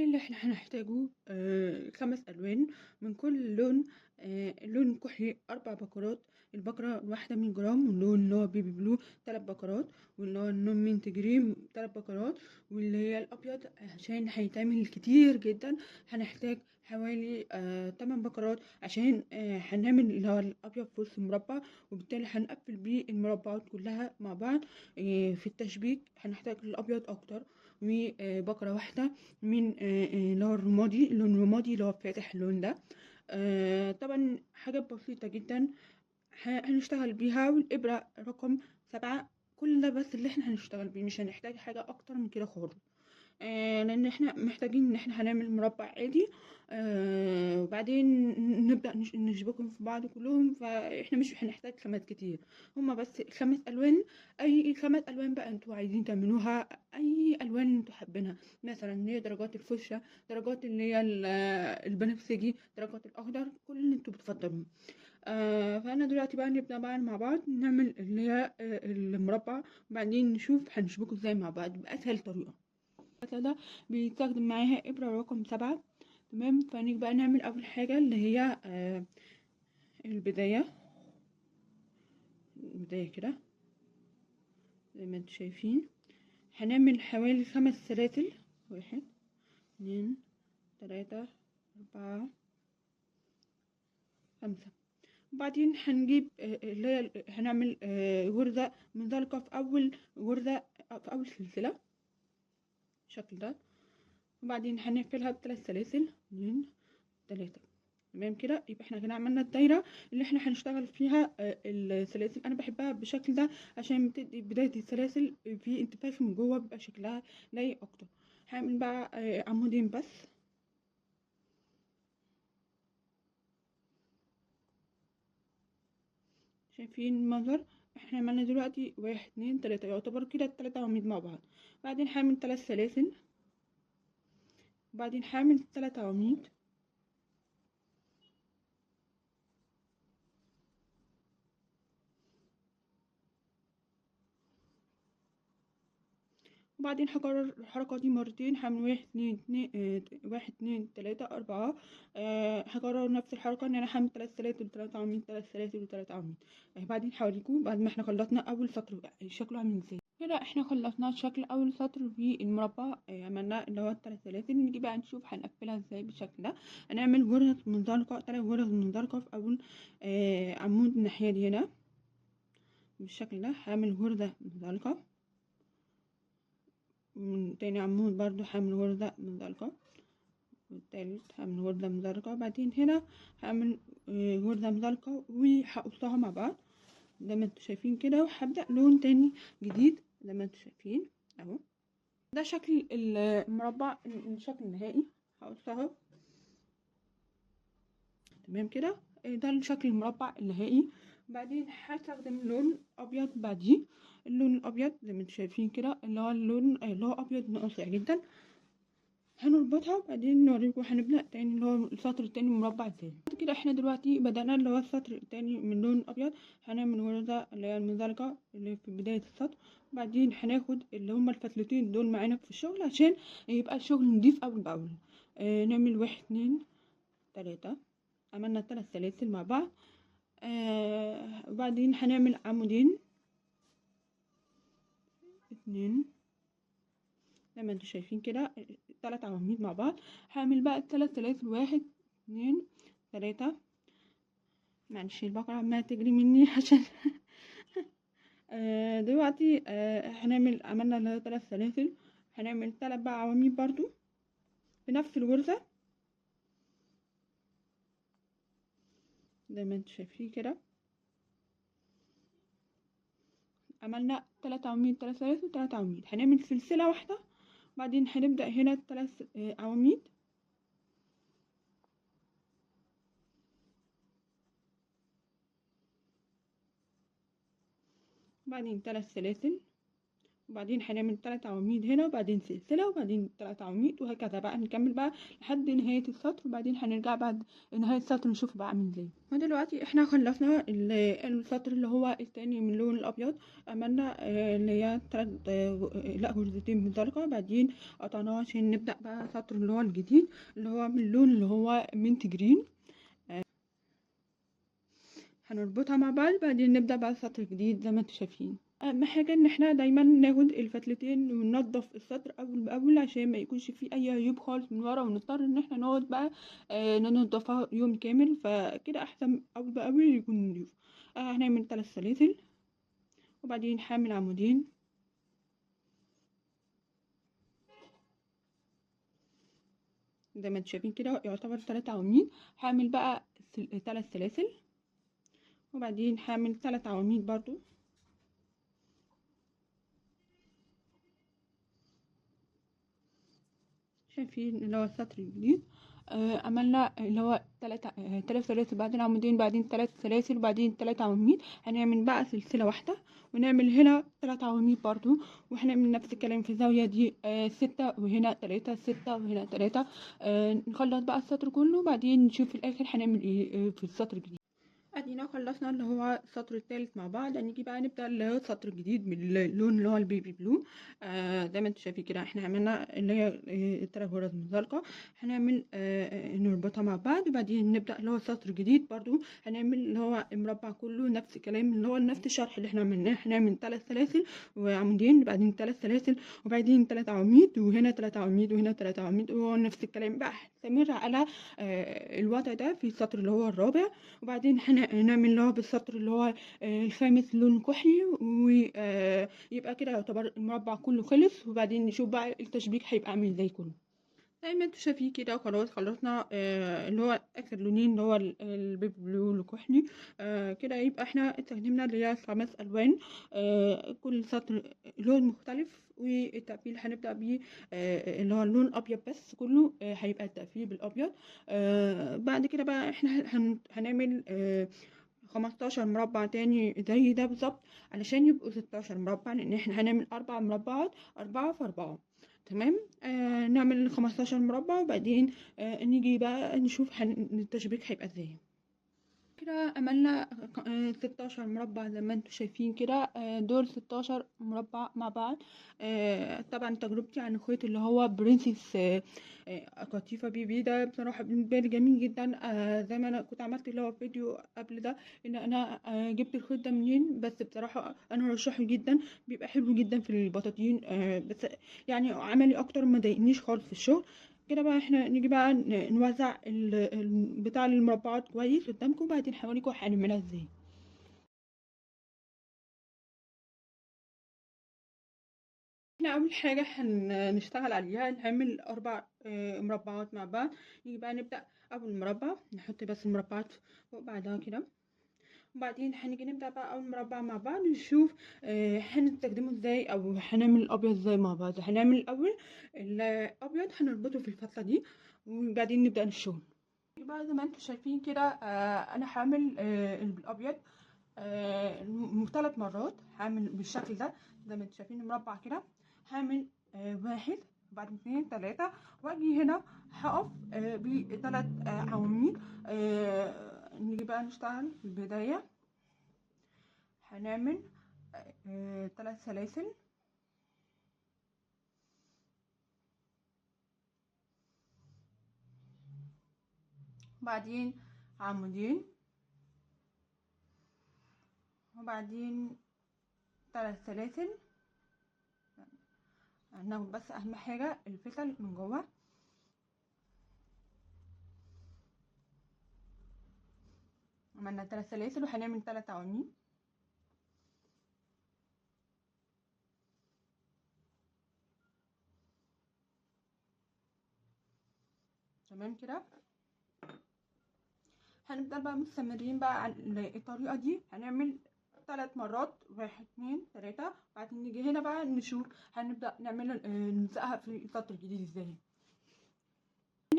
اللي إحنا هنحتاجه 5 ألوان من كل لون. اللون الكحلي 4 بكرات، البكرة الواحدة 100 جرام، واللون اللي هو بيبي بلو 3 بكرات، واللي هو اللون مينت جريم 3 بكرات، واللي هي الأبيض عشان هيتعمل كتير جدا هنحتاج حوالي 8 بكرات عشان هنعمل اللي هو الأبيض في وسط المربع، وبالتالي هنقفل بيه المربعات كلها مع بعض. في التشبيك هنحتاج الأبيض أكتر، وبكرة واحدة من اللي هو الرمادي، اللون الرمادي اللي هو فاتح اللون ده. طبعا حاجات بسيطة جدا هنشتغل بيها، والإبرة رقم 7. كل ده بس اللي احنا هنشتغل بيه، مش هنحتاج حاجة أكتر من كده خالص. لان احنا محتاجين ان احنا هنعمل مربع عادي. وبعدين نبدأ نشبكهم في بعض كلهم، فاحنا مش هنحتاج خامات كتير، هما بس 5 ألوان. اي 5 ألوان بقى انتوا عايزين تعملوها، اي الوان انتوا حابينها، مثلا اللي هي درجات الفوشيا، درجات اللي هي البنفسجي، درجات الاخضر، كل اللي انتوا بتفضلوه. فانا دلوقتي بقى نبدأ بقى مع بعض نعمل اللي هي المربع، وبعدين نشوف هنشبكه ازاي مع بعض بأسهل طريقة. ده بيستخدم معاها إبرة رقم 7. تمام، فنيجي بقى نعمل أول حاجة اللي هي البداية كده زي ما انتوا شايفين. هنعمل حوالي 5 سلاسل، 1 2 3 4 5. وبعدين هنجيب اللي هي هنعمل غرزة منزلقة في أول غرزة في أول سلسلة بالشكل ده، وبعدين هنقفلها ب3 سلاسل 2 3. تمام كده، يبقى احنا كده عملنا الدايره اللي احنا هنشتغل فيها السلاسل. انا بحبها بالشكل ده عشان بتدي بدايه السلاسل في انتفاخ من جوه، بيبقى شكلها لايق اكتر. هعمل بقى عمودين بس، شايفين المنظر. احنا عملنا دلوقتي 1 2 3، يعتبر كده ال3 عواميد مع بعض. بعدين هعمل 3 سلاسل، وبعدين هعمل 3 عواميد، وبعدين هكرر الحركة دي مرتين. هعمل 1 2 3 4. هكرر نفس الحركة ان انا هعمل 3 سلاسل و3 عواميد، 3 سلاسل و3 عواميد. بعدين هوريكم بعد ما احنا خلصنا اول سطر شكله عامل ازاي. كده احنا خلصنا شكل اول سطر في المربع. عملنا اللي هو ال3 سلاسل. نيجي بقى نشوف هنقفلها ازاي بالشكل ده. هنعمل غرز منزلقة، 3 غرز منزلقة في اول عمود الناحية دي هنا بالشكل ده. هعمل غرزة منزلقة من تاني عمود، برضو هعمل غرزة منزلقة، والتالت هعمل غرزة منزلقة. بعدين هنا هعمل غرزة منزلقة وهقصها مع بعض زي ما انتوا شايفين كده، وهبدأ لون تاني جديد زي ما انتوا شايفين اهو. ده شكل المربع الشكل النهائي، هقصها تمام كده. ده الشكل المربع النهائي. بعدين هستخدم لون ابيض بعديه. اللون الابيض زي ما انتوا شايفين كده، اللي هو اللون اللي هو ابيض ناصع جدا. هنربطها وبعدين نوريكم هنبدأ تاني اللي هو السطر التاني مربع ازاي. بعد كده احنا دلوقتي بدأنا اللي هو السطر التاني من لون ابيض. هنعمل غرزة اللي هي المنزلقة اللي في بداية السطر، بعدين هناخد اللي هما الفتلتين دول معانا في الشغل عشان يبقى الشغل نضيف اول باول. نعمل 1 2 3. عملنا 3 سلاسل مع بعض. وبعدين هنعمل عمودين 2 زي ما انتوا شايفين كده، 3 عواميد مع بعض. هعمل بقى 3 سلاسل 1 2 3. معلش البقرة عمالة تجري مني عشان دلوقتي عملنا 3 سلاسل. هنعمل 3 بقى عواميد برضو في نفس الغرزة زي ما انتوا شايفين كده. عملنا 3 عواميد، 3 سلاسل، 3 عواميد. هنعمل سلسلة واحدة، بعدين هنبدأ هنا 3 عواميد، بعدين 3 سلاسل، وبعدين هنعمل 3 عواميد هنا وبعدين سلسلة وبعدين 3 عواميد وهكذا بقى نكمل بقى لحد نهاية السطر. وبعدين هنرجع بعد نهاية السطر نشوف بقى عامل ازاي. ودلوقتي احنا خلصنا السطر اللي هو التاني من اللون الابيض. عملنا اللي هي 3 لا غرزتين بالزرقاء، بعدين قطعناها عشان نبدأ بقى السطر اللي هو الجديد اللي هو من اللون اللي هو منت جرين. هنربطها مع بعض بعدين نبدأ بقى السطر الجديد زي ما انتم شايفين. اهم حاجه ان احنا دايما ناخد الفتلتين وننضف السطر اول باول عشان ما يكونش فيه اي عيوب خالص من ورا، ونضطر ان احنا نقعد بقى ننضفها يوم كامل، فكده احسن اول باول يكون نضيف. هنعمل 3 سلاسل وبعدين هعمل عمودين زي ما انتم شايفين كده يعتبر 3 عواميد. هعمل بقى 3 سلاسل وبعدين هعمل 3 عواميد برضو. شايفين اللي هو السطر الجديد. عملنا اللي هو 3 سلاسل بعد العمودين بعدين 3 سلاسل وبعدين 3 عواميد. هنعمل بقى سلسلة واحدة ونعمل هنا 3 عواميد برضو، وهنعمل نفس الكلام في الزاوية دي 6 وهنا 3 6 وهنا 3. نخلص بقى السطر كله وبعدين نشوف في الآخر هنعمل ايه في السطر الجديد. ادينا خلصنا اللي هو السطر الثالث مع بعض. هنيجي بقى نبدا اللي هو السطر الجديد من اللون اللي هو البيبي بلو. زي ما انتم شايفين كده احنا عملنا اللي هي 3 غرز زرقاء. هنعمل نربطها مع بعض وبعدين نبدا اللي هو السطر الجديد برضو. هنعمل اللي هو المربع كله نفس الكلام اللي هو نفس الشرح اللي احنا عملناه. هنعمل 3 سلاسل وعمودين بعدين 3 سلاسل وبعدين 3 عواميد وهنا 3 عواميد وهنا 3 عواميد، وهو نفس الكلام بقى هنستمر على الوضع ده في السطر اللي هو الرابع. وبعدين هنعمل اللي هو بالسطر اللي هو الخامس لون كحلي، ويبقى كده يعتبر المربع كله خلص. وبعدين نشوف بقى التشبيك هيبقى عامل ازاي كله. زي ما انتوا شايفين كده خلاص خلصنا اللي هو اخر لونين اللي هو البيبي بلو والكحلي. كده يبقى احنا استخدمنا اللي هي 5 الوان، كل سطر لون مختلف. والتقفيل هنبدأ بيه اللي هو اللون ابيض بس كله هيبقى التقفيل بالابيض. بعد كده بقى احنا هنعمل 15 مربع تاني زي ده بالظبط علشان يبقوا 16 مربع، لان احنا هنعمل 4 مربعات 4 في 4. تمام. نعمل 15 مربع وبعدين نيجي بقى نشوف التشبيك هيبقى ازاي. كده عملنا 16 مربع زي ما انتم شايفين كده. دول 16 مربع مع بعض. طبعا تجربتي عن اخواتي اللي هو برنسس قطيفة بيبي ده بصراحة بالنسبة لي جميل جدا. زي ما انا كنت عملت اللي هو فيديو قبل ده ان انا جبت الخيط ده منين، بس بصراحة انا رشحه جدا، بيبقى حلو جدا في البطاطين. بس يعني عملي اكتر ما ضايقنيش خالص في الشغل. كده بقى احنا نيجي بقى نوزع بتاع المربعات كويس قدامكم وبعدين هوريكم هنعملها ازاي. احنا اول حاجه هنشتغل عليها نعمل 4 مربعات مع بعض. نيجي بقى نبدا اول مربع نحط بس المربعات فوق بعضها كده، وبعدين هنيجي نبدا بقى اول مربع مع بعض نشوف هنستخدمه ازاي او هنعمل الابيض ازاي مع بعض. هنعمل الاول الابيض هنربطه في الفتله دي وبعدين نبدا الشغل. بقى زي ما انتم شايفين كده انا هعمل الابيض 3 مرات. هعمل بالشكل ده زي ما انتم شايفين مربع كده. هعمل 1 بعد 2 3 واجي هنا هقف ب3 عواميد. نيجي بقى نشتغل في البداية. هنعمل 3 سلاسل بعدين عمودين وبعدين 3 سلاسل. هناخد بس اهم حاجة الفتل من جوه. عملنا 3 سلاسل وهنعمل 3 عواميد. تمام كده. هنبدأ بقى مستمرين بقى على الطريقة دي. هنعمل 3 مرات 1 2 3 بعدين نيجي هنا بقى نشوف هنبدأ نعمل نلزقها في السطر الجديد ازاي.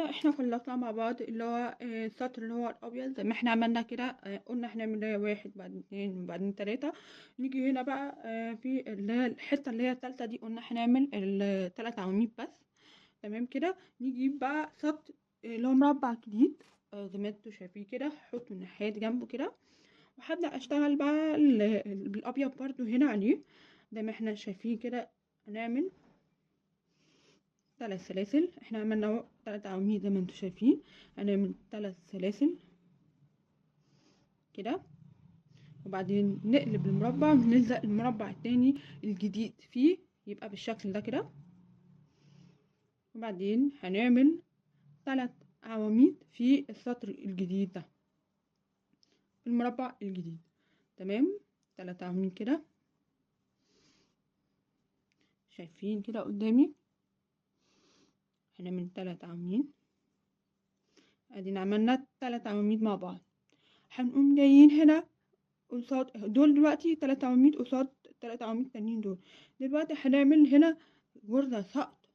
هنا احنا خلصنا مع بعض اللي هو السطر اللي هو الابيض زي ما احنا عملنا كده. قلنا هنعمل واحد بعدين اتنين وبعدين تلاتة. نيجي هنا بقى في اللي هي الحته اللي هي التالتة دي قلنا هنعمل التلات عواميد بس. تمام كده. نجيب بقى سطر اللي هو مربع جديد زي ما انتوا شايفين كده، هحطه الناحية جنبه كده، وهبدأ اشتغل بقى بالابيض برضو هنا عليه زي ما احنا شايفين كده. هنعمل 3 سلاسل. احنا عملنا اهو 3 عواميد زي ما انتوا شايفين. هنعمل 3 سلاسل كده، وبعدين نقلب المربع ونلزق المربع التاني الجديد فيه يبقى بالشكل ده كده. وبعدين هنعمل 3 عواميد في السطر الجديد ده، المربع الجديد. تمام. 3 عواميد كده شايفين كده قدامي. هنعمل 3 عواميد. ادينا عملنا 3 عواميد مع بعض. هنقوم جايين هنا قصاد دول دلوقتي 3 عواميد قصاد 3 عواميد تانيين دول. دلوقتي هنعمل هنا غرزة سقط،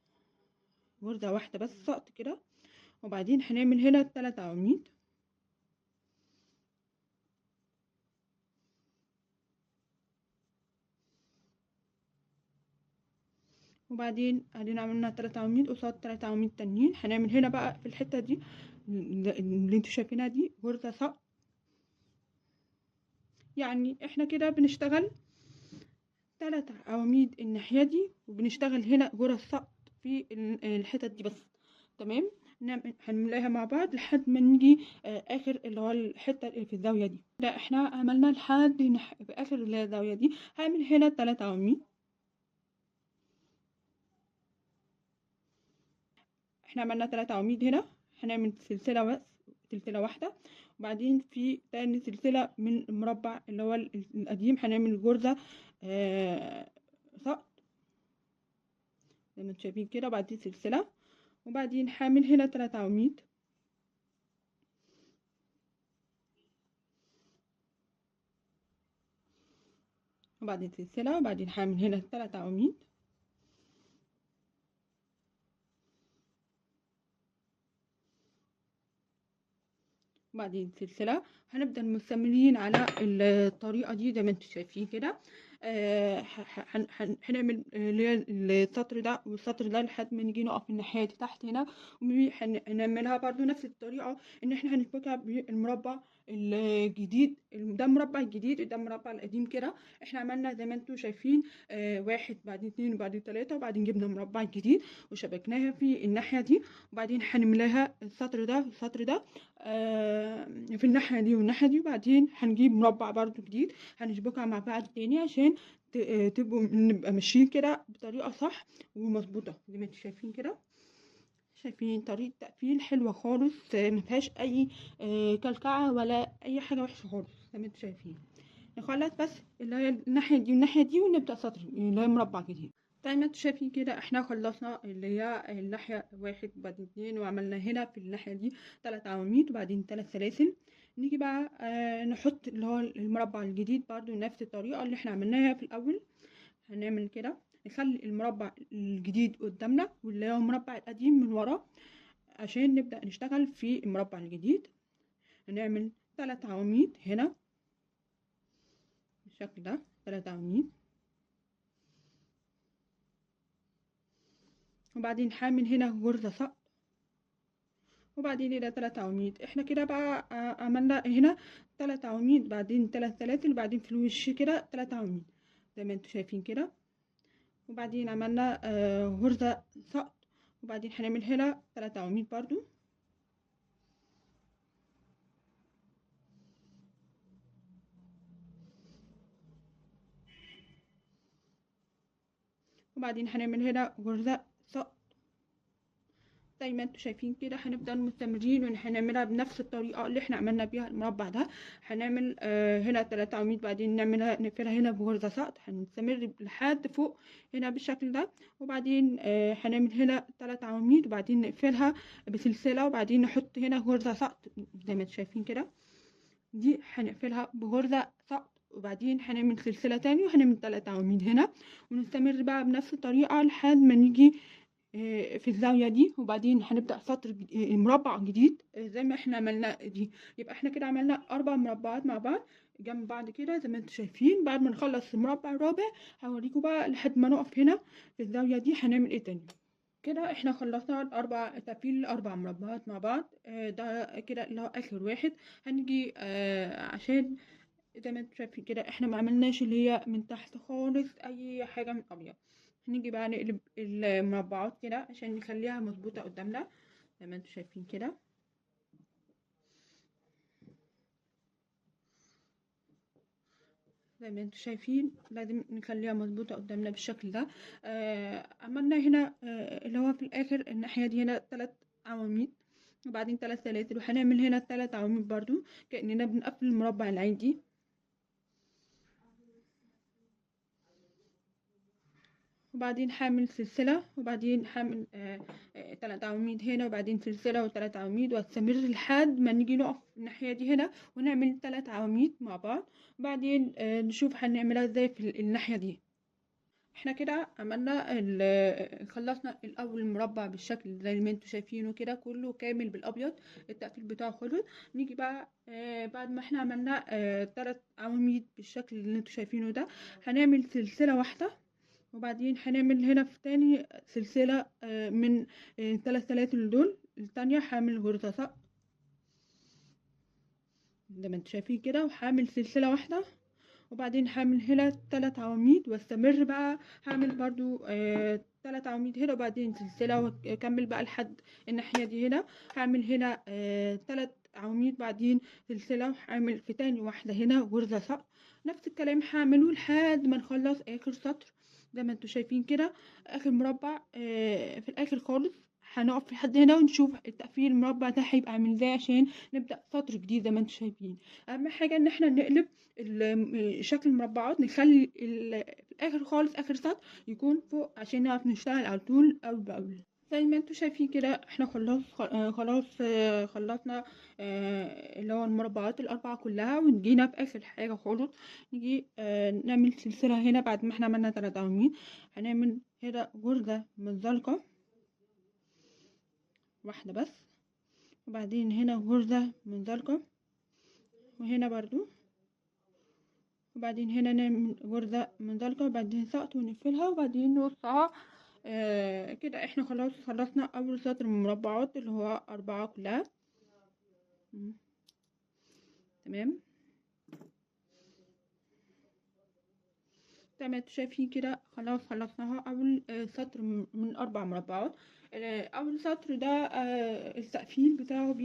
غرزة واحدة بس سقط كده. وبعدين هنعمل هنا 3 عواميد، وبعدين ادينا عملنا 3 عواميد قصاد 3 عواميد تانيين. هنعمل هنا بقى في الحتة دي اللي انتوا شايفينها دي غرزة سقط. يعني احنا كده بنشتغل 3 عواميد الناحية دي، وبنشتغل هنا غرز سقط في الحتت دي بس. تمام. هنملاها مع بعض لحد ما نيجي اخر اللي هو الحتة اللي في الزاوية دي. ده احنا عملنا لحد في اخر الزاوية دي. هعمل هنا 3 عواميد. احنا عملنا 3 عواميد هنا. هنعمل سلسلة بس، سلسلة واحدة. وبعدين في تاني سلسلة من المربع اللي هو القديم هنعمل غرزة سقط زي ما انتم شايفين كده، وبعدين سلسلة. وبعدين هعمل هنا 3 عواميد، وبعدين سلسلة. وبعدين هعمل هنا 3 عواميد، وبعدين سلسلة. هنبدأ مستمرين على الطريقة دي زي ما انتم شايفين كده. هنعمل اللي هي السطر ده والسطر ده لحد ما نيجي نقف الناحية دي تحت هنا. وهنعملها برضو نفس الطريقة، ان احنا هنفكها بالمربع الجديد. ده المربع الجديد وده المربع القديم كده. احنا عملنا زي ما انتم شايفين واحد بعدين اتنين وبعدين تلاتة، وبعدين جبنا المربع الجديد وشبكناها في الناحية دي. وبعدين هنملاها السطر ده والسطر ده في الناحية دي والناحية دي. وبعدين هنجيب مربع برضو جديد هنشبكها مع بعض تاني عشان تبقوا نبقى ماشيين كده بطريقة صح ومظبوطة زي ما انتوا شايفين كده. شايفين طريقة تقفيل حلوة خالص، مفيهاش اي كلكعة ولا اي حاجة وحشة خالص زي ما انتوا شايفين. نخلص بس اللي هي الناحية دي والناحية دي ونبدأ سطر اللي هي مربع جديد. زي ما انتوا شايفين كده احنا خلصنا اللي هي الناحية واحد وبعدين اتنين، وعملنا هنا في الناحية دي 3 عواميد وبعدين 3 سلاسل. نيجي بقى نحط اللي هو المربع الجديد برضو نفس الطريقة اللي احنا عملناها في الأول. هنعمل كده، نخلي المربع الجديد قدامنا واللي هو المربع القديم من ورا عشان نبدأ نشتغل في المربع الجديد. هنعمل 3 عواميد هنا بالشكل ده، 3 عواميد. وبعدين هعمل هنا غرزة سقط، وبعدين هنا 3 عواميد. احنا كده بقى عملنا هنا 3 عواميد بعدين 3 سلاسل، وبعدين في الوش كده 3 عواميد زي ما انتوا شايفين كده. وبعدين عملنا غرزة سقط، وبعدين هنعمل هنا 3 عواميد برضو. وبعدين هنعمل هنا غرزة سقط زي ما انتوا شايفين كده. هنفضل مستمرين وهنعملها بنفس الطريقة اللي احنا عملنا بيها المربع ده. هنعمل هنا 3 عواميد بعدين نعملها نقفلها هنا بغرزة سقط. هنستمر لحد فوق هنا بالشكل ده. وبعدين هنعمل هنا 3 عواميد وبعدين نقفلها بسلسلة، وبعدين نحط هنا غرزة سقط زي ما انتوا شايفين كده. دي هنقفلها بغرزة سقط، وبعدين هنعمل سلسلة تاني وهنعمل 3 عواميد هنا، ونستمر بقى بنفس الطريقة لحد ما نيجي في الزاوية دي، وبعدين هنبدأ سطر مربع جديد زي ما احنا عملنا دي. يبقى احنا كده عملنا 4 مربعات مع بعض جنب بعض كده زي ما انتوا شايفين. بعد ما نخلص المربع الرابع هوريكم بقى لحد ما نقف هنا في الزاوية دي هنعمل ايه تاني. كده احنا خلصنا تقفيل الاربع مربعات مع بعض. ده كده اللي هو اخر واحد. هنيجي عشان زي ما انتوا شايفين كده احنا ما عملناش اللي هي من تحت خالص اي حاجه من ابيض. هنيجي بقى نقلب المربعات كده عشان نخليها مظبوطه قدامنا زي ما انتوا شايفين كده. زي ما انتوا شايفين لازم نخليها مظبوطه قدامنا بالشكل ده. عملنا هنا اللي هو في الاخر الناحيه دي هنا 3 عواميد وبعدين 3 سلاسل، وهنعمل هنا 3 عواميد برضو كأننا بنقفل المربع العادي. وبعدين حامل سلسلة وبعدين حامل 3 عواميد هنا وبعدين سلسلة و3 عواميد، واستمر لحد ما نيجي نقف الناحية دي هنا ونعمل 3 عواميد مع بعض. وبعدين نشوف هنعملها ازاي في الناحية دي. احنا كده عملنا خلصنا الاول مربع بالشكل زي ما انتوا شايفينه كده كله كامل بالابيض، التقفيل بتاعه خلص. نيجي بقى بعد ما احنا عملنا 3 عواميد بالشكل اللي انتوا شايفينه ده، هنعمل سلسلة واحدة وبعدين هنعمل هنا في تاني سلسلة من 3 سلاسل دول. التانية هعمل غرزة زي ما انتوا شايفين كده، وهعمل سلسلة واحدة وبعدين هعمل هنا 3 عواميد واستمر بقى. هعمل برضو 3 عواميد هنا وبعدين سلسلة واكمل بقى لحد الناحية دي هنا. هعمل هنا 3 عواميد بعدين سلسلة وهعمل في تاني واحدة هنا غرزة صقر. نفس الكلام هعمله لحد ما نخلص اخر سطر زي ما انتوا شايفين كده. اخر مربع في الاخر خالص هنقف لحد هنا ونشوف التقفيل المربع ده هيبقى عامل ازاي عشان نبدأ سطر جديد زي ما انتوا شايفين. اهم حاجة ان احنا نقلب شكل المربعات، نخلي في الاخر خالص اخر سطر يكون فوق عشان نعرف نشتغل على طول اول باول. زي ما انتوا شايفين كده احنا خلصنا اللي هو المربعات الاربعه كلها، ونجينا في اخر حاجه خالص نيجي نعمل سلسله هنا. بعد ما احنا عملنا 3 عواميد هنعمل هنا غرزه منزلقه واحده بس، وبعدين هنا غرزه منزلقه وهنا برضو، وبعدين هنا نعمل غرزة منزلقة وبعدين سقط ونقفلها وبعدين نقصها. كده احنا خلاص خلصنا اول سطر من المربعات اللي هو 4 كلها. تمام زي ما انتوا شايفين كده خلاص خلصناها اول سطر من 4 مربعات. اول سطر ده التقفيل بتاعه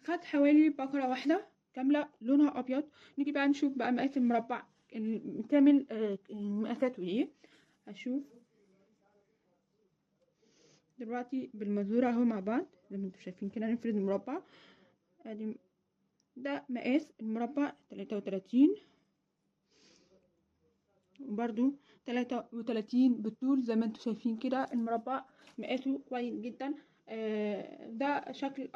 خد حوالي بقرة واحدة كاملة لونها ابيض. نيجي بقى نشوف بقى مقاس المربع كامل مقاساته ايه. هشوف دلوقتي بالمزورة اهو مع بعض زي ما انتوا شايفين كده. نفرد المربع ادي ده مقاس المربع 33 وبرده 33 بالطول زي ما انتوا شايفين كده. المربع مقاسه كويس جدا. ده شكل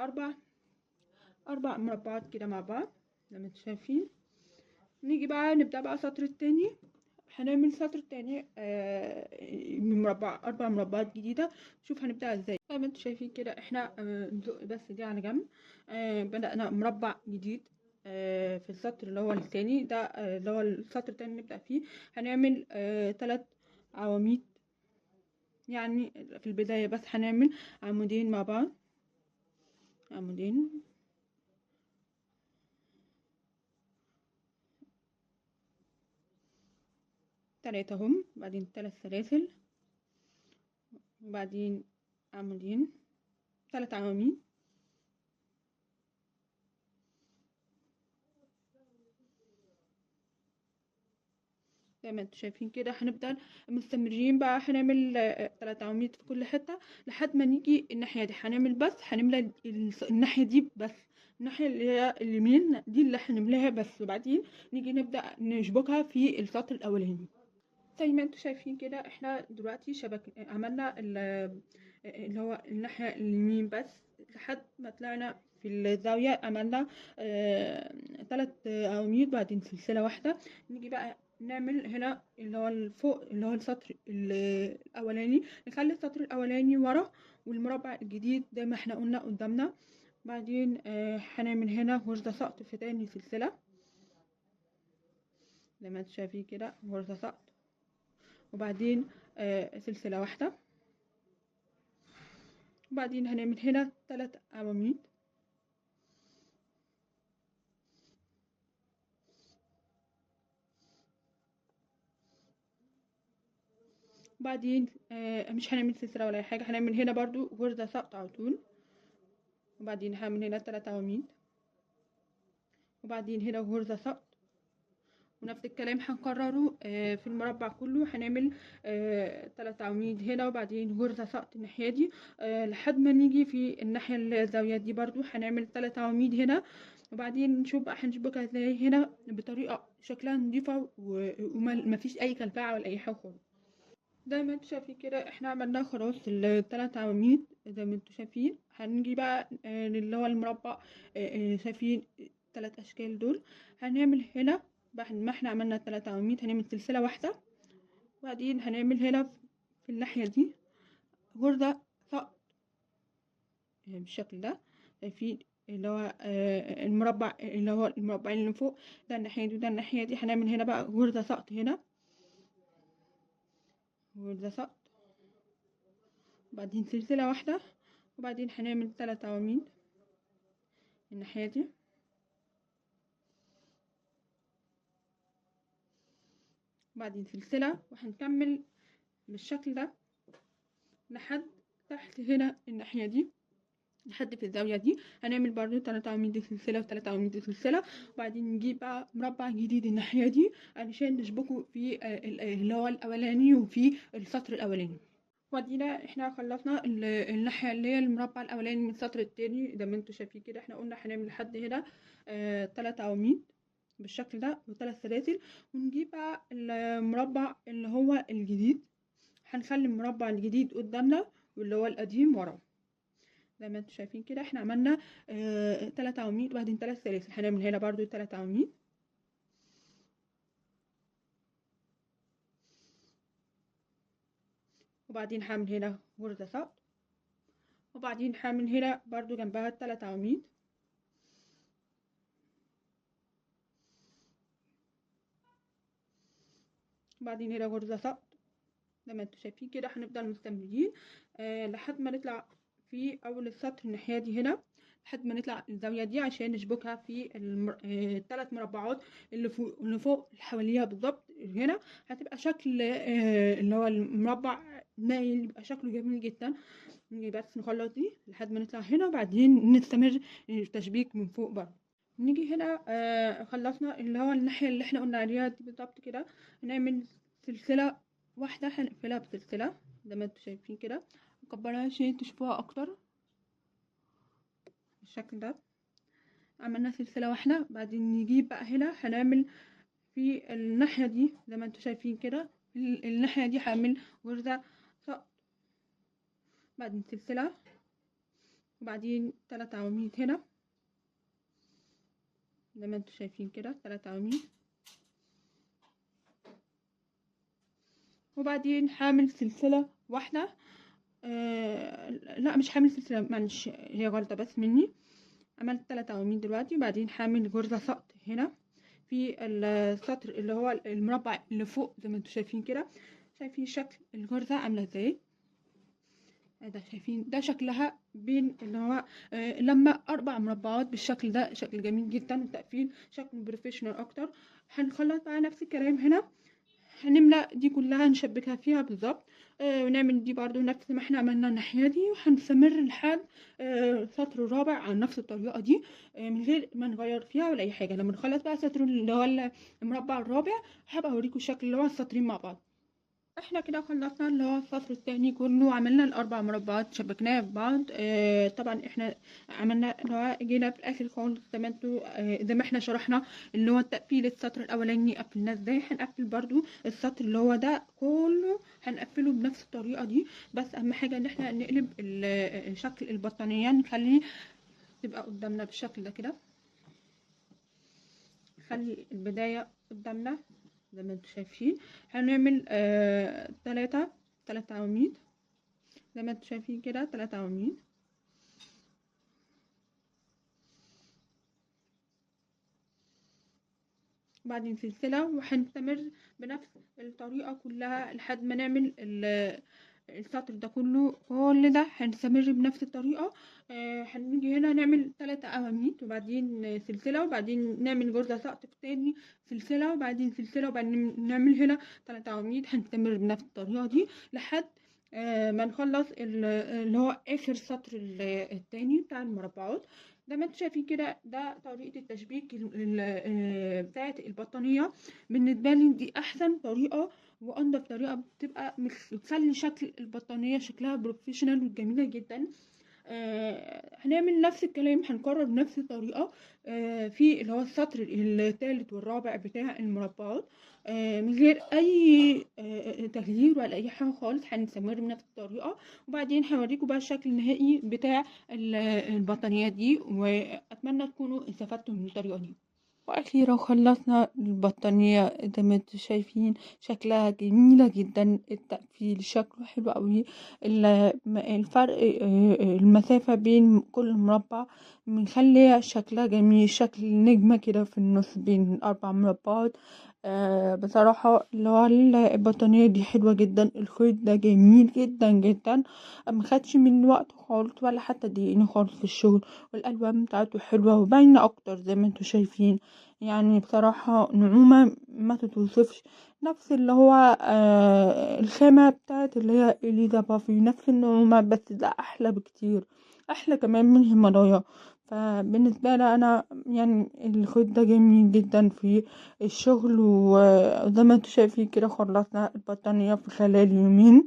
4 مربعات كده مع بعض زي ما انتوا شايفين. نيجي بقى نبدأ بقى السطر التاني. هنعمل سطر تاني من 4 مربعات جديدة. شوف هنبدأ ازاي. زي ما انتوا شايفين كده احنا نزق بس دي على جنب. بدأنا مربع جديد في السطر اللي هو الثاني ده اللي هو السطر الثاني نبدأ فيه. هنعمل 3 عواميد يعني في البداية، بس هنعمل عمودين مع بعض، عمودين 3 هم، بعدين 3 سلاسل وبعدين عمودين 3 عواميد. زي ما انتوا شايفين كده هنفضل مستمرين بقى. هنعمل 3 عواميد في كل حتة لحد ما نيجي الناحية دي. هنعمل بس هنملى الناحية دي بس، الناحية اللي هي اليمين دي اللي هنملاها بس، وبعدين نيجي نبدأ نشبكها في السطر الأولاني. زي ما انتوا شايفين كده احنا دلوقتي عملنا اللي هو الناحية اليمين بس لحد ما طلعنا في الزاوية. عملنا 3 عواميد بعدين سلسلة واحدة. نيجي بقى نعمل هنا اللي هو الفوق اللي هو السطر الاولاني، نخلي السطر الاولاني ورا والمربع الجديد زي ما احنا قلنا قدامنا. بعدين هنعمل هنا غرزة سقط في تاني سلسلة زي ما انتوا شايفين كده، غرزة سقط وبعدين سلسلة واحدة، وبعدين هنعمل هنا 3 عواميد، وبعدين مش هنعمل سلسلة ولا اي حاجة، هنعمل هنا برضو غرزة سقط على طول، وبعدين هعمل هنا 3 عواميد، وبعدين هنا غرزة سقط، ونفس الكلام هنكرره في المربع كله. هنعمل 3 عواميد هنا وبعدين غرزة سقط الناحية دي لحد ما نيجي في الناحية الزاوية دي برضو هنعمل 3 عواميد هنا، وبعدين نشوف بقى هنشبكها ازاي هنا بطريقة شكلها نضيفة ومفيش اي كلكعة ولا اي حاجة خالص. زي ما انتوا شايفين كده احنا عملنا خلاص ال3 عواميد زي ما انتوا شايفين. هنيجي بقى اللي هو المربع شايفين 3 اشكال دول. هنعمل هنا بعد ما احنا عملنا 3 عواميد هنعمل سلسلة واحدة، وبعدين هنعمل هنا في الناحية دي غرزة سقط بالشكل ده. شايفين اللي هو المربع اللي هو المربعين اللي فوق ده الناحية دي وده الناحية دي. هنعمل هنا بقى غرزة سقط هنا، غرزة سقط، وبعدين سلسلة واحدة، وبعدين هنعمل 3 عواميد الناحية دي، وبعدين سلسلة، وهنكمل بالشكل ده لحد تحت هنا الناحية دي لحد في الزاوية دي. هنعمل برضو 3 عواميد سلسلة و3 عواميد سلسلة، وبعدين نجيب بقى مربع جديد الناحية دي علشان نشبكه في اللي هو الأولاني وفي السطر الأولاني. ودينا احنا خلصنا الناحية اللي هي المربع الأولاني من السطر التاني زي ما انتوا شايفين كده. احنا قلنا هنعمل لحد هنا 3 عواميد بالشكل ده و3 سلاسل، ونجيب بقى المربع اللي هو الجديد. هنخلي المربع الجديد قدامنا واللي هو القديم ورا زي ما انتوا شايفين كده. احنا عملنا 3 عواميد وبعدين 3 سلاسل. هنعمل هنا برضو 3 عواميد، وبعدين هعمل هنا غرزة سقط، وبعدين هعمل هنا برضو جنبها 3 عواميد، وبعدين هنا غرزة سقط زي ما انتوا شايفين كده. هنفضل مستمرين لحد ما نطلع في اول السطر الناحية دي هنا، لحد ما نطلع الزاوية دي عشان نشبكها في ال3 مربعات اللي فوق اللي حواليها بالظبط. هنا هتبقى شكل اللي هو المربع مايل، يبقى شكله جميل جدا. نيجي بس نخلص دي لحد ما نطلع هنا وبعدين نستمر التشبيك من فوق برضه. نيجي هنا خلصنا اللي هو الناحية اللي احنا قلنا عليها دي بالظبط كده. هنعمل سلسلة واحدة هنقفلها بسلسلة زي ما انتوا شايفين كده. نكبرها عشان تشوفوها اكتر بالشكل ده. عملنا سلسلة واحدة، بعدين نجيب بقى هنا هنعمل في الناحية دي زي ما انتوا شايفين كده. الناحية دي هعمل غرزة سقط، بعدين سلسلة، وبعدين 3 عواميد هنا زي ما انتوا شايفين كده 3 عواميد، وبعدين هعمل سلسلة واحدة. لا مش هعمل سلسلة، معلش هي غلطة بس مني. عملت 3 عواميد دلوقتي، وبعدين هعمل غرزة سقط هنا في السطر اللي هو المربع اللي فوق زي ما انتوا شايفين كده. شايفين شكل الغرزة عاملة ازاي؟ ده شايفين ده شكلها بين اللي هو لما 4 مربعات بالشكل ده، شكل جميل جدا وتقفيل شكل بروفيشنال اكتر. هنخلص بقى نفس الكلام هنا، هنملأ دي كلها نشبكها فيها بالظبط. ونعمل دي برضو نفس ما احنا عملنا الناحية دي، وهنستمر لحد السطر الرابع على نفس الطريقة دي من غير ما نغير فيها ولا اي حاجة. لما نخلص بقى السطر اللي هو المربع الرابع هبقى اوريكم الشكل اللي هو السطرين مع بعض. احنا كده خلصنا اللي هو السطر التاني كله. عملنا ال4 مربعات شبكناها في بعض. طبعا احنا عملنا اللي هو جينا في الاخر خالص زي ما انتوا زي ما احنا شرحنا اللي هو التقفيل. السطر الاولاني قفلناه ازاي، هنقفل برضو السطر اللي هو ده كله هنقفله بنفس الطريقه دي. بس اهم حاجه ان احنا نقلب شكل البطانيه، نخليه تبقى قدامنا بالشكل ده كده. نخلي البدايه قدامنا زي ما انتوا شايفين. هنعمل 3 عواميد زي ما انتوا شايفين كده، 3 عواميد. وبعدين سلسلة، وهنستمر بنفس الطريقة كلها لحد ما نعمل السطر ده كله. كل ده هنستمر بنفس الطريقة. هنيجي هنا نعمل 3 عواميد وبعدين سلسلة، وبعدين نعمل جرزة سقف تاني، سلسلة وبعدين سلسلة، وبعدين نعمل هنا 3 عواميد. هنستمر بنفس الطريقة دي لحد ما نخلص اللي هو آخر سطر التاني بتاع المربعات. زي ما انتوا شايفين كده، ده طريقة التشبيك بتاعت البطانية. بالنسبة لي دي أحسن طريقة وأنضف طريقة، بتبقى بتخلي شكل البطانية شكلها بروفيشنال وجميلة جدا. هنعمل نفس الكلام، هنكرر نفس الطريقة في اللي هو السطر الثالث والرابع بتاع المربعات، من غير أي تغيير ولا أي حاجة خالص. هنستمر بنفس الطريقة، وبعدين هوريكم بقى الشكل النهائي بتاع البطانية دي، وأتمنى تكونوا استفدتوا من الطريقة دي. وأخيرا خلصنا البطانية زي ما انتوا شايفين، شكلها جميلة جدا، التقفيل شكله حلو قوي. الفرق المسافة بين كل مربع مخليه شكلها جميل، شكل نجمة كده في النص بين الأربع مربعات. بصراحة اللي هو البطانية دي حلوة جدا، الخيط ده جميل جدا جدا، مخدش من وقت خالص ولا حتى ضايقني خالص في الشغل. والألوان بتاعته حلوة وباينة أكتر زي ما انتوا شايفين. يعني بصراحة نعومة ما تتوصفش، نفس اللي هو الخامة بتاعت اللي هي إليزا بافي، نفس النعومة، بس ده أحلى بكتير، أحلى كمان من هيمالايا. فبالنسبة لي أنا يعني الخيط ده جميل جدا في الشغل. وزي ما انتوا شايفين كده خلصنا البطانية في خلال يومين.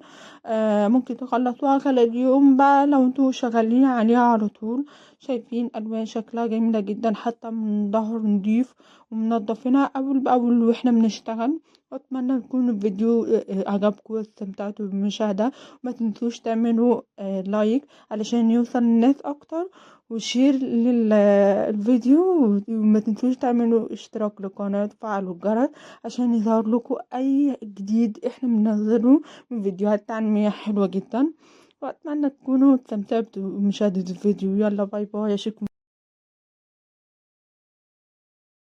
ممكن تخلصوها خلال يوم بقى لو انتوا شغالين عليها على طول. شايفين الوان شكلها جميله جدا، حتى من ظهر نضيف ومنضفينها اول باول واحنا بنشتغل. اتمنى يكون الفيديو عجبكم واستمتعتوا بالمشاهده. ما تنسوش تعملوا لايك علشان يوصل للناس اكتر، وشير للفيديو. وما تنسوش تعملوا اشتراك للقناه وتفعلوا الجرس عشان يظهر لكم اي جديد احنا بننزله من فيديوهات تعليميه حلوه جدا. واتمنى تكونوا استمتعتوا بمشاهده الفيديو. يلا باي باي، اشوفكم